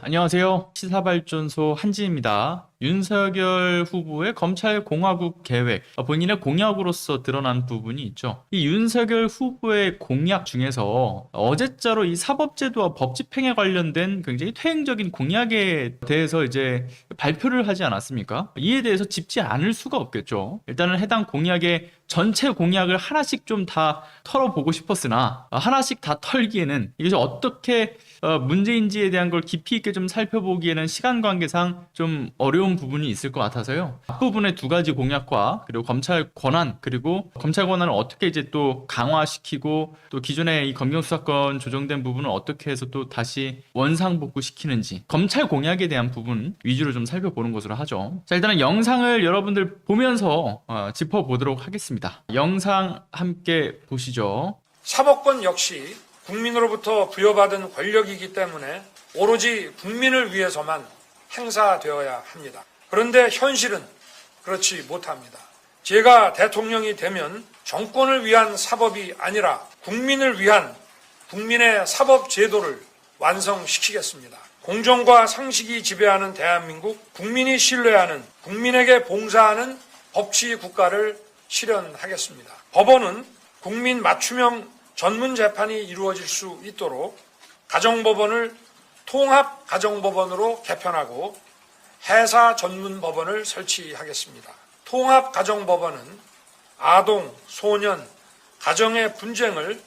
안녕하세요. 시사발전소 한지입니다. 윤석열 후보의 검찰공화국 계획, 본인의 공약으로서 드러난 부분이 있죠. 이 윤석열 후보의 공약 중에서 어제자로 이 사법제도와 법집행에 관련된 굉장히 퇴행적인 공약에 대해서 이제 발표를 하지 않았습니까? 이에 대해서 짚지 않을 수가 없겠죠. 일단은 해당 공약의 전체 공약을 하나씩 좀 다 털어보고 싶었으나 하나씩 다 털기에는 이것이 어떻게 문제인지에 대한 걸 깊이 있게 좀 살펴보기에는 시간 관계상 좀 어려운 부분이 있을 것 같아서요. 앞부분의 두 가지 공약과 그리고 검찰 권한, 그리고 검찰 권한을 어떻게 이제 또 강화시키고 또 기존의 이 검경수사권 조정된 부분을 어떻게 해서 또 다시 원상복구시키는지 검찰 공약에 대한 부분 위주로 좀 살펴보는 것으로 하죠. 자, 일단은 영상을 여러분들 보면서 짚어보도록 하겠습니다. 영상 함께 보시죠. 사법권 역시 국민으로부터 부여받은 권력이기 때문에 오로지 국민을 위해서만 행사되어야 합니다. 그런데 현실은 그렇지 못합니다. 제가 대통령이 되면 정권을 위한 사법이 아니라 국민을 위한 국민의 사법 제도를 완성시키겠습니다. 공정과 상식이 지배하는 대한민국, 국민이 신뢰하는, 국민에게 봉사하는 법치 국가를 실현하겠습니다. 법원은 국민 맞춤형 전문 재판이 이루어질 수 있도록 가정법원을 통합가정법원으로 개편하고 해사 전문 법원을 설치하겠습니다. 통합가정법원은 아동, 소년, 가정의 분쟁을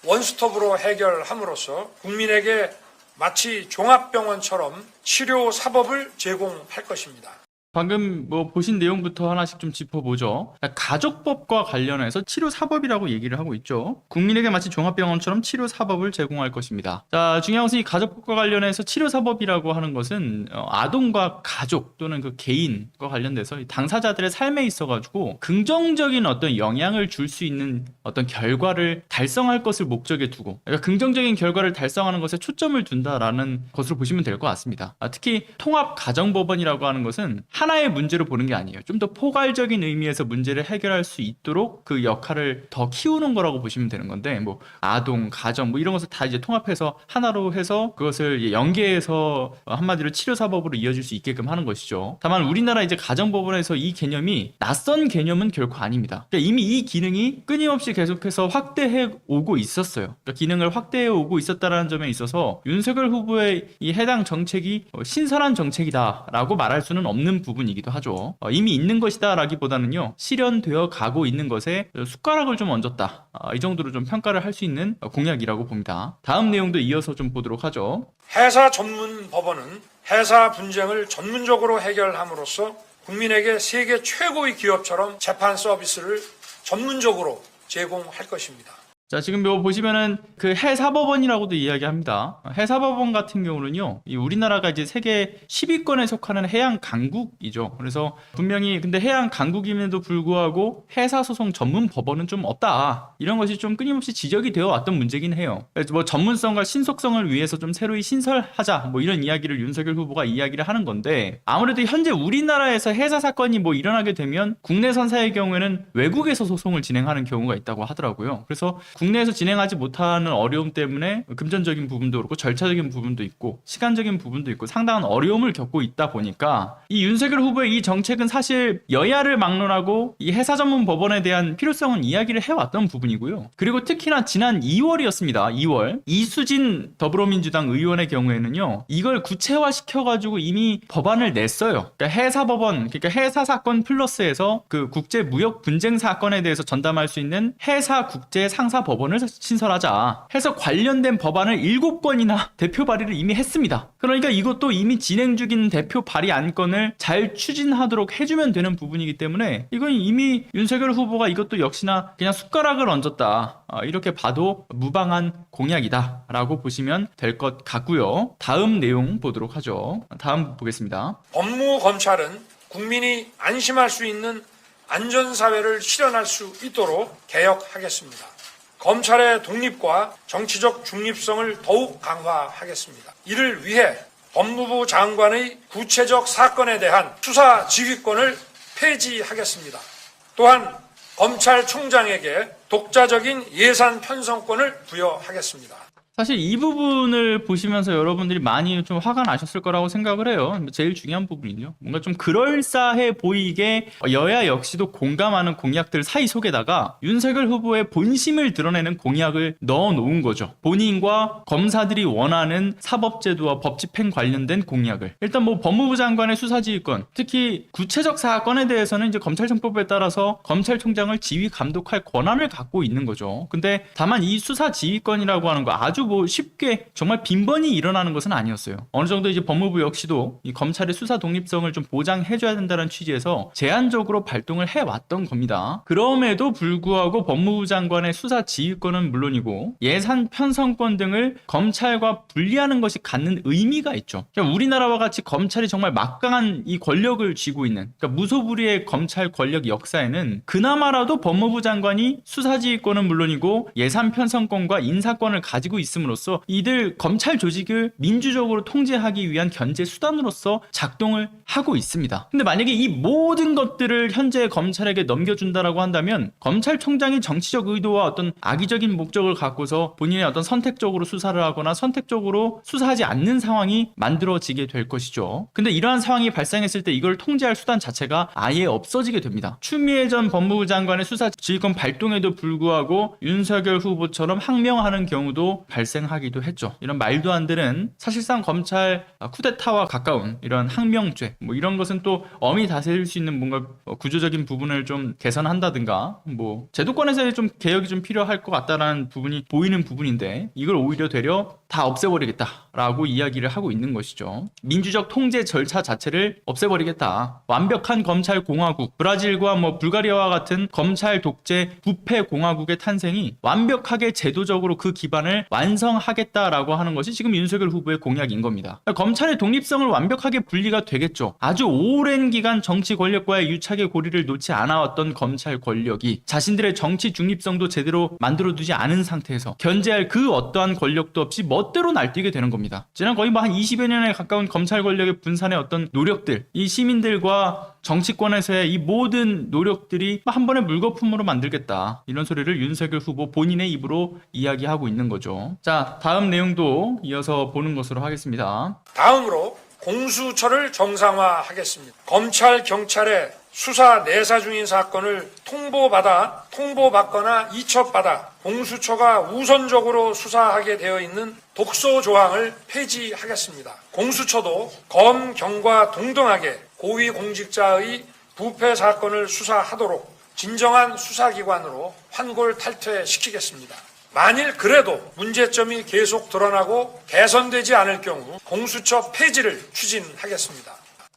원스톱으로 해결함으로써 국민에게 마치 종합병원처럼 치료 사법을 제공할 것입니다. 방금 보신 내용부터 하나씩 좀 짚어보죠. 가족법과 관련해서 치료사법이라고 얘기를 하고 있죠. 국민에게 마치 종합병원처럼 치료사법을 제공할 것입니다. 자, 중요한 것은 이 가족법과 관련해서 치료사법이라고 하는 것은 아동과 가족 또는 그 개인과 관련돼서 당사자들의 삶에 있어가지고 긍정적인 어떤 영향을 줄 수 있는 어떤 결과를 달성할 것을 목적에 두고, 그러니까 긍정적인 결과를 달성하는 것에 초점을 둔다라는 것으로 보시면 될 것 같습니다. 특히 통합가정법원이라고 하는 것은 하나의 문제로 보는 게 아니에요. 좀 더 포괄적인 의미에서 문제를 해결할 수 있도록 그 역할을 더 키우는 거라고 보시면 되는 건데, 아동, 가정 이런 것을 다 이제 통합해서 하나로 해서 그것을 연계해서 한마디로 치료사법으로 이어질 수 있게끔 하는 것이죠. 다만 우리나라 이제 가정법원에서 이 개념이 낯선 개념은 결코 아닙니다. 그러니까 이미 이 기능이 끊임없이 계속해서 확대해 오고 있었어요. 그러니까 기능을 확대해 오고 있었다는 점에 있어서 윤석열 후보의 이 해당 정책이 신선한 정책이다라고 말할 수는 없는 부분이기도 하죠. 이미 있는 것이다 라기보다는요, 실현되어 가고 있는 것에 숟가락을 좀 얹었다, 이 정도로 좀 평가를 할 수 있는 공약이라고 봅니다. 다음 내용도 이어서 좀 보도록 하죠. 해사 전문 법원은 해사 분쟁을 전문적으로 해결함으로써 국민에게 세계 최고의 기업처럼 재판 서비스를 전문적으로 제공할 것입니다. 자, 지금 보시면은 그 해사법원이라고도 이야기합니다. 해사법원 같은 경우는요, 이 우리나라가 이제 세계 10위권에 속하는 해양 강국이죠. 그래서 분명히 근데 해양 강국임에도 불구하고 해사소송 전문 법원은 좀 없다, 이런 것이 좀 끊임없이 지적이 되어 왔던 문제긴 해요. 전문성과 신속성을 위해서 좀 새로이 신설하자, 이런 이야기를 윤석열 후보가 이야기를 하는 건데, 아무래도 현재 우리나라에서 해사 사건이 일어나게 되면 국내 선사의 경우에는 외국에서 소송을 진행하는 경우가 있다고 하더라고요. 그래서 국내에서 진행하지 못하는 어려움 때문에 금전적인 부분도 그렇고 절차적인 부분도 있고 시간적인 부분도 있고 상당한 어려움을 겪고 있다 보니까 이 윤석열 후보의 이 정책은 사실 여야를 막론하고 이 해사 전문 법원에 대한 필요성은 이야기를 해왔던 부분이고요. 그리고 특히나 지난 2월이었습니다. 2월 이수진 더불어민주당 의원의 경우에는요, 이걸 구체화시켜가지고 이미 법안을 냈어요. 그러니까 해사법원, 그러니까 해사 사건 플러스에서 그 국제 무역 분쟁 사건에 대해서 전담할 수 있는 해사 국제 상사 법원을 신설하자 해서 관련된 법안을 7건이나 대표 발의를 이미 했습니다. 그러니까 이것도 이미 진행 중인 대표 발의 안건을 잘 추진하도록 해주면 되는 부분이기 때문에 이건 이미 윤석열 후보가 이것도 역시나 그냥 숟가락을 얹었다, 이렇게 봐도 무방한 공약이다 라고 보시면 될 것 같고요. 다음 내용 보도록 하죠. 다음 보겠습니다. 법무검찰은 국민이 안심할 수 있는 안전사회를 실현할 수 있도록 개혁하겠습니다. 검찰의 독립과 정치적 중립성을 더욱 강화하겠습니다. 이를 위해 법무부 장관의 구체적 사건에 대한 수사 지휘권을 폐지하겠습니다. 또한 검찰총장에게 독자적인 예산 편성권을 부여하겠습니다. 사실 이 부분을 보시면서 여러분들이 많이 좀 화가 나셨을 거라고 생각을 해요. 제일 중요한 부분이죠. 뭔가 좀 그럴싸해 보이게 여야 역시도 공감하는 공약들 사이 속에다가 윤석열 후보의 본심을 드러내는 공약을 넣어놓은 거죠. 본인과 검사들이 원하는 사법제도와 법집행 관련된 공약을. 일단 뭐 법무부 장관의 수사지휘권, 특히 구체적 사건에 대해서는 이제 검찰청법에 따라서 검찰총장을 지휘 감독할 권한을 갖고 있는 거죠. 근데 다만 이 수사지휘권이라고 하는 거 아주 뭐 쉽게 정말 빈번히 일어나는 것은 아니었어요. 어느 정도 이제 법무부 역시도 이 검찰의 수사 독립성을 좀 보장해줘야 된다는 취지에서 제한적으로 발동을 해왔던 겁니다. 그럼에도 불구하고 법무부 장관의 수사 지휘권은 물론이고 예산 편성권 등을 검찰과 분리하는 것이 갖는 의미가 있죠. 그러니까 우리나라와 같이 검찰이 정말 막강한 이 권력을 쥐고 있는, 그러니까 무소불위의 검찰 권력 역사에는 그나마라도 법무부 장관이 수사 지휘권은 물론이고 예산 편성권과 인사권을 가지고 있음으로써 이들 검찰 조직을 민주적으로 통제하기 위한 견제 수단으로서 작동을 하고 있습니다. 근데 만약에 이 모든 것들을 현재 검찰에게 넘겨준다라고 한다면 검찰총장이 정치적 의도와 어떤 악의적인 목적을 갖고서 본인의 어떤 선택적으로 수사를 하거나 선택적으로 수사하지 않는 상황이 만들어지게 될 것이죠. 근데 이러한 상황이 발생했을 때 이걸 통제할 수단 자체가 아예 없어지게 됩니다. 추미애 전 법무부 장관의 수사 지휘권 발동에도 불구하고 윤석열 후보처럼 항명하는 경우도 발생하기도 했죠. 이런 말도 안 되는, 사실상 검찰 쿠데타와 가까운 이런 항명죄, 뭐 이런 것은 또 엄히 다스릴 수 있는 뭔가 구조적인 부분을 좀 개선한다든가 뭐 제도권에서의 좀 개혁이 좀 필요할 것 같다라는 부분이 보이는 부분인데 이걸 오히려 되려 다 없애버리겠다라고 이야기를 하고 있는 것이죠. 민주적 통제 절차 자체를 없애버리겠다. 완벽한 검찰 공화국, 브라질과 뭐 불가리아와 같은 검찰 독재 부패 공화국의 탄생이 완벽하게 제도적으로 그 기반을 완성하겠다라고 하는 것이 지금 윤석열 후보의 공약인 겁니다. 검찰의 독립성을 완벽하게 분리가 되겠죠. 아주 오랜 기간 정치 권력과의 유착의 고리를 놓지 않아왔던 검찰 권력이 자신들의 정치 중립성도 제대로 만들어두지 않은 상태에서 견제할 그 어떠한 권력도 없이 멋대로 날뛰게 되는 겁니다. 지난 거의 뭐 한 20여 년에 가까운 검찰 권력의 분산의 어떤 노력들, 이 시민들과 정치권에서의 이 모든 노력들이 한 번의 물거품으로 만들겠다, 이런 소리를 윤석열 후보 본인의 입으로 이야기하고 있는 거죠. 자, 다음 내용도 이어서 보는 것으로 하겠습니다. 다음으로 공수처를 정상화하겠습니다. 검찰, 경찰의 수사 내사 중인 사건을 통보받거나 이첩받아 공수처가 우선적으로 수사하게 되어 있는 독소 조항을 폐지하겠습니다. 공수처도 검, 경과 동등하게 고위공직자의 부패 사건을 수사하도록 진정한 수사기관으로 환골탈퇴시키겠습니다. 만일 그래도 문제점이 계속 드러나고 개선되지 않을 경우 공수처 폐지를 추진하겠습니다.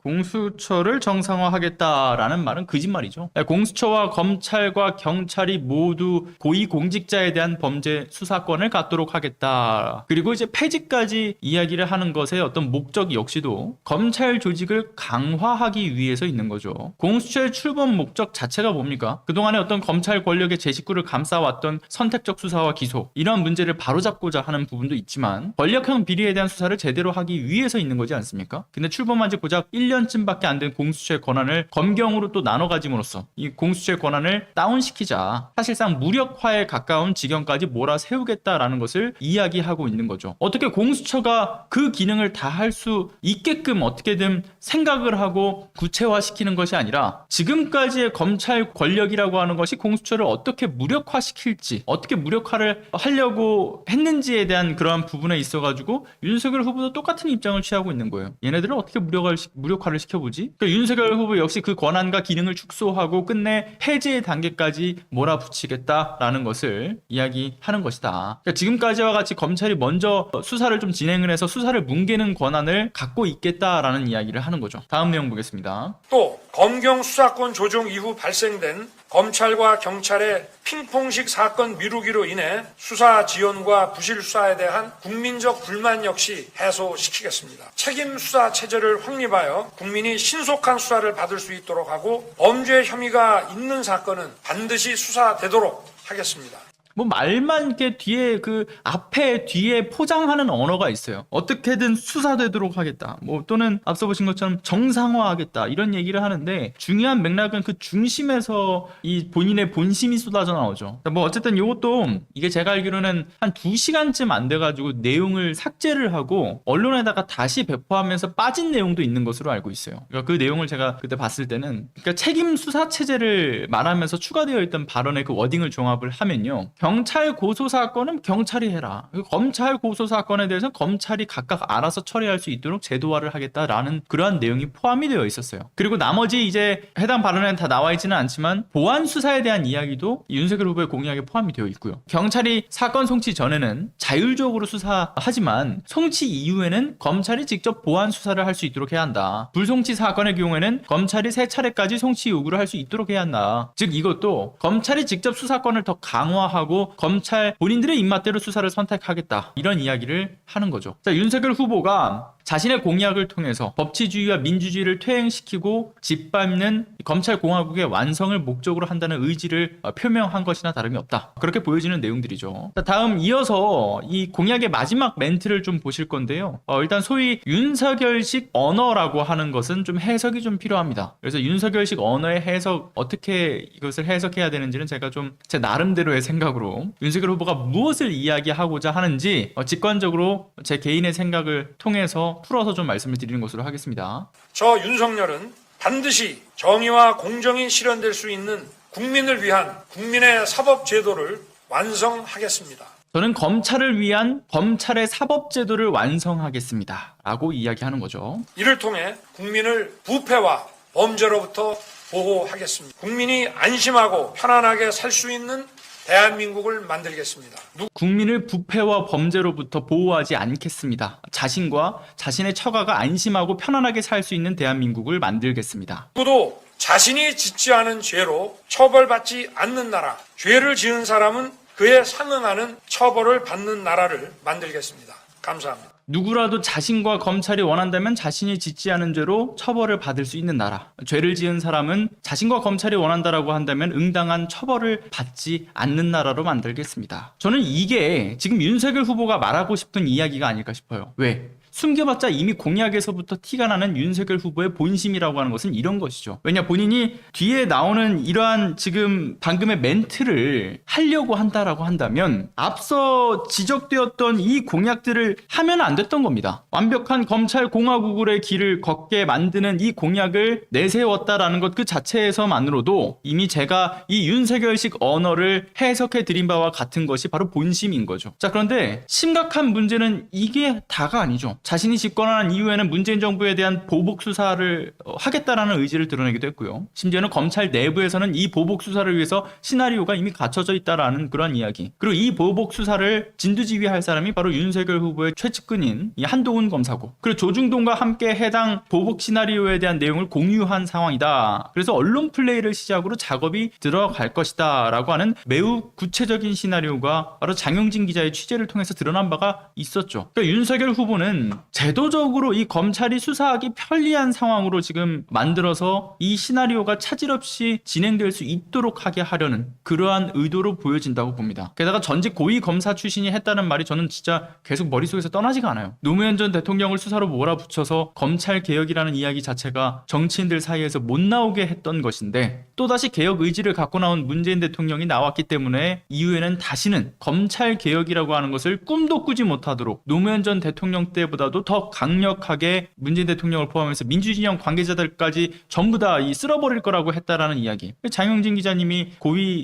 공수처를 정상화하겠다라는 말은 거짓말이죠. 공수처와 검찰과 경찰이 모두 고위공직자에 대한 범죄 수사권을 갖도록 하겠다. 그리고 이제 폐지까지 이야기를 하는 것의 어떤 목적 역시도 검찰 조직을 강화하기 위해서 있는 거죠. 공수처의 출범 목적 자체가 뭡니까? 그동안의 어떤 검찰 권력의 제 식구를 감싸왔던 선택적 수사와 기소, 이런 문제를 바로잡고자 하는 부분도 있지만 권력형 비리에 대한 수사를 제대로 하기 위해서 있는 거지 않습니까? 근데 출범한 지 고작 1년쯤밖에 안 된 공수처의 권한을 검경으로 또 나눠 가짐으로써 이 공수처의 권한을 다운시키자, 사실상 무력화에 가까운 지경까지 몰아세우겠다라는 것을 이야기하고 있는 거죠. 어떻게 공수처가 그 기능을 다 할 수 있게끔 어떻게든 생각을 하고 구체화시키는 것이 아니라 지금까지의 검찰 권력이라고 하는 것이 공수처를 어떻게 무력화시킬지, 어떻게 무력화를 하려고 했는지에 대한 그러한 부분에 있어가지고 윤석열 후보도 똑같은 입장을 취하고 있는 거예요. 얘네들은 어떻게 무력화를 시켜보지? 그러니까 윤석열 후보 역시 그 권한과 기능을 축소하고 끝내 폐지의 단계까지 몰아붙이겠다라는 것을 이야기하는 것이다. 그러니까 지금까지와 같이 검찰이 먼저 수사를 좀 진행을 해서 수사를 뭉개는 권한을 갖고 있겠다라는 이야기를 하는 거죠. 다음 내용 보겠습니다. 또 검경 수사권 조정 이후 발생된 검찰과 경찰의 핑퐁식 사건 미루기로 인해 수사 지연과 부실 수사에 대한 국민적 불만 역시 해소시키겠습니다. 책임 수사 체제를 확립하여 국민이 신속한 수사를 받을 수 있도록 하고 범죄 혐의가 있는 사건은 반드시 수사되도록 하겠습니다. 뭐 말만 이렇게 뒤에 그 앞에 뒤에 포장하는 언어가 있어요. 어떻게든 수사되도록 하겠다. 뭐 또는 앞서 보신 것처럼 정상화하겠다. 이런 얘기를 하는데 중요한 맥락은 그 중심에서 이 본인의 본심이 쏟아져 나오죠. 뭐 어쨌든 이것도 이게 제가 알기로는 한 2시간쯤 안 돼가지고 내용을 삭제를 하고 언론에다가 다시 배포하면서 빠진 내용도 있는 것으로 알고 있어요. 그러니까 그 내용을 제가 그때 봤을 때는 그러니까 책임 수사 체제를 말하면서 추가되어 있던 발언의 그 워딩을 종합을 하면요. 경찰 고소 사건은 경찰이 해라. 검찰 고소 사건에 대해서는 검찰이 각각 알아서 처리할 수 있도록 제도화를 하겠다라는 그러한 내용이 포함이 되어 있었어요. 그리고 나머지 이제 해당 발언에는 다 나와 있지는 않지만 보안 수사에 대한 이야기도 윤석열 후보의 공약에 포함이 되어 있고요. 경찰이 사건 송치 전에는 자율적으로 수사하지만 송치 이후에는 검찰이 직접 보안 수사를 할 수 있도록 해야 한다. 불송치 사건의 경우에는 검찰이 3차례까지 송치 요구를 할 수 있도록 해야 한다. 즉 이것도 검찰이 직접 수사권을 더 강화하고 검찰 본인들의 입맛대로 수사를 선택하겠다. 이런 이야기를 하는 거죠. 자, 윤석열 후보가 자신의 공약을 통해서 법치주의와 민주주의를 퇴행시키고 짓밟는 검찰공화국의 완성을 목적으로 한다는 의지를 표명한 것이나 다름이 없다. 그렇게 보여지는 내용들이죠. 자, 다음 이어서 이 공약의 마지막 멘트를 좀 보실 건데요. 일단 소위 윤석열식 언어라고 하는 것은 좀 해석이 좀 필요합니다. 그래서 윤석열식 언어의 해석, 어떻게 이것을 해석해야 되는지는 제가 좀 제 나름대로의 생각으로 윤석열 후보가 무엇을 이야기하고자 하는지 직관적으로 제 개인의 생각을 통해서 풀어서 좀 말씀을 드리는 것으로 하겠습니다. 저 윤석열은 반드시 정의와 공정이 실현될 수 있는 국민을 위한 국민의 사법제도를 완성하겠습니다. 저는 검찰을 위한 검찰의 사법제도를 완성하겠습니다. 라고 이야기하는 거죠. 이를 통해 국민을 부패와 범죄로부터 보호하겠습니다. 국민이 안심하고 편안하게 살 수 있는 대한민국을 만들겠습니다. 국민을 부패와 범죄로부터 보호하지 않겠습니다. 자신과 자신의 처가가 안심하고 편안하게 살 수 있는 대한민국을 만들겠습니다. 누구도 자신이 짓지 않은 죄로 처벌받지 않는 나라, 죄를 지은 사람은 그에 상응하는 처벌을 받는 나라를 만들겠습니다. 감사합니다. 누구라도 자신과 검찰이 원한다면 자신이 짓지 않은 죄로 처벌을 받을 수 있는 나라. 죄를 지은 사람은 자신과 검찰이 원한다라고 한다면 응당한 처벌을 받지 않는 나라로 만들겠습니다. 저는 이게 지금 윤석열 후보가 말하고 싶은 이야기가 아닐까 싶어요. 왜? 숨겨봤자 이미 공약에서부터 티가 나는 윤석열 후보의 본심이라고 하는 것은 이런 것이죠. 왜냐, 본인이 뒤에 나오는 이러한 지금 방금의 멘트를 하려고 한다라고 한다면 앞서 지적되었던 이 공약들을 하면 안 됐던 겁니다. 완벽한 검찰 공화국의 길을 걷게 만드는 이 공약을 내세웠다라는 것 그 자체에서만으로도 이미 제가 이 윤석열식 언어를 해석해 드린 바와 같은 것이 바로 본심인 거죠. 자, 그런데 심각한 문제는 이게 다가 아니죠. 자신이 집권한 이후에는 문재인 정부에 대한 보복 수사를 하겠다라는 의지를 드러내기도 했고요. 심지어는 검찰 내부에서는 이 보복 수사를 위해서 시나리오가 이미 갖춰져 있다라는 그런 이야기. 그리고 이 보복 수사를 진두지휘할 사람이 바로 윤석열 후보의 최측근인 이 한동훈 검사고, 그리고 조중동과 함께 해당 보복 시나리오에 대한 내용을 공유한 상황이다. 그래서 언론 플레이를 시작으로 작업이 들어갈 것이다 라고 하는 매우 구체적인 시나리오가 바로 장용진 기자의 취재를 통해서 드러난 바가 있었죠. 그러니까 윤석열 후보는 제도적으로 이 검찰이 수사하기 편리한 상황으로 지금 만들어서 이 시나리오가 차질 없이 진행될 수 있도록 하게 하려는 그러한 의도로 보여진다고 봅니다. 게다가 전직 고위 검사 출신이 했다는 말이 저는 진짜 계속 머릿속에서 떠나지가 않아요. 노무현 전 대통령을 수사로 몰아붙여서 검찰 개혁이라는 이야기 자체가 정치인들 사이에서 못 나오게 했던 것인데, 또다시 개혁 의지를 갖고 나온 문재인 대통령이 나왔기 때문에 이후에는 다시는 검찰 개혁이라고 하는 것을 꿈도 꾸지 못하도록 노무현 전 대통령 때보다도 더 강력하게 문재인 대통령을 포함해서 민주진영 관계자들까지 전부 다 쓸어버릴 거라고 했다라는 이야기. 장용진 기자님이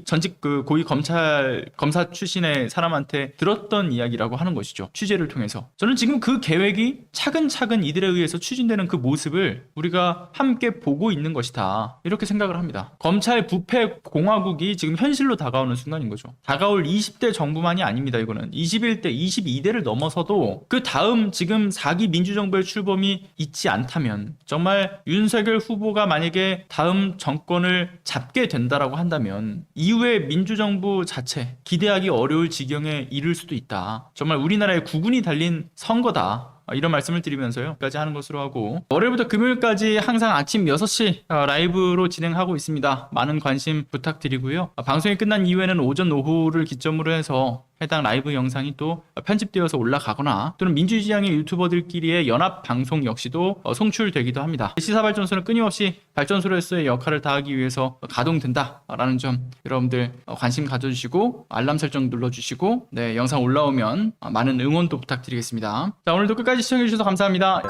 전직 고위 검사 출신의 사람한테 들었던 이야기라고 하는 것이죠. 취재를 통해서. 저는 지금 그 계획이 차근차근 이들에 의해서 추진되는 그 모습을 우리가 함께 보고 있는 것이다. 이렇게 생각을 합니다. 검찰 부패 공화국이 지금 현실로 다가오는 순간인 거죠. 다가올 20대 정부만이 아닙니다. 이거는 21대, 22대를 넘어서도 그 다음 지금 4기 민주정부의 출범이 있지 않다면, 정말 윤석열 후보가 만약에 다음 정권을 잡게 된다라고 한다면 이후에 민주정부 자체 기대하기 어려울 지경에 이를 수도 있다. 정말 우리나라의 국운이 달린 선거다. 이런 말씀을 드리면서요 까지 하는 것으로 하고, 월요일부터 금요일까지 항상 아침 6시 라이브로 진행하고 있습니다. 많은 관심 부탁드리고요. 방송이 끝난 이후에는 오전 오후를 기점으로 해서 해당 라이브 영상이 또 편집되어서 올라가거나, 또는 민주지향의 유튜버들끼리의 연합 방송 역시도 송출되기도 합니다. 시사발전소는 끊임없이 발전소로서의 역할을 다하기 위해서 가동된다라는 점 여러분들 관심 가져주시고 알람 설정 눌러주시고, 네, 영상 올라오면 많은 응원도 부탁드리겠습니다. 자, 오늘도 끝까지 시청해주셔서 감사합니다.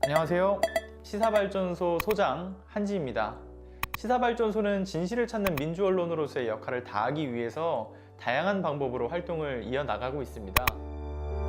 안녕하세요. 시사발전소 소장 한지입니다. 시사발전소는 진실을 찾는 민주언론으로서의 역할을 다하기 위해서 다양한 방법으로 활동을 이어나가고 있습니다.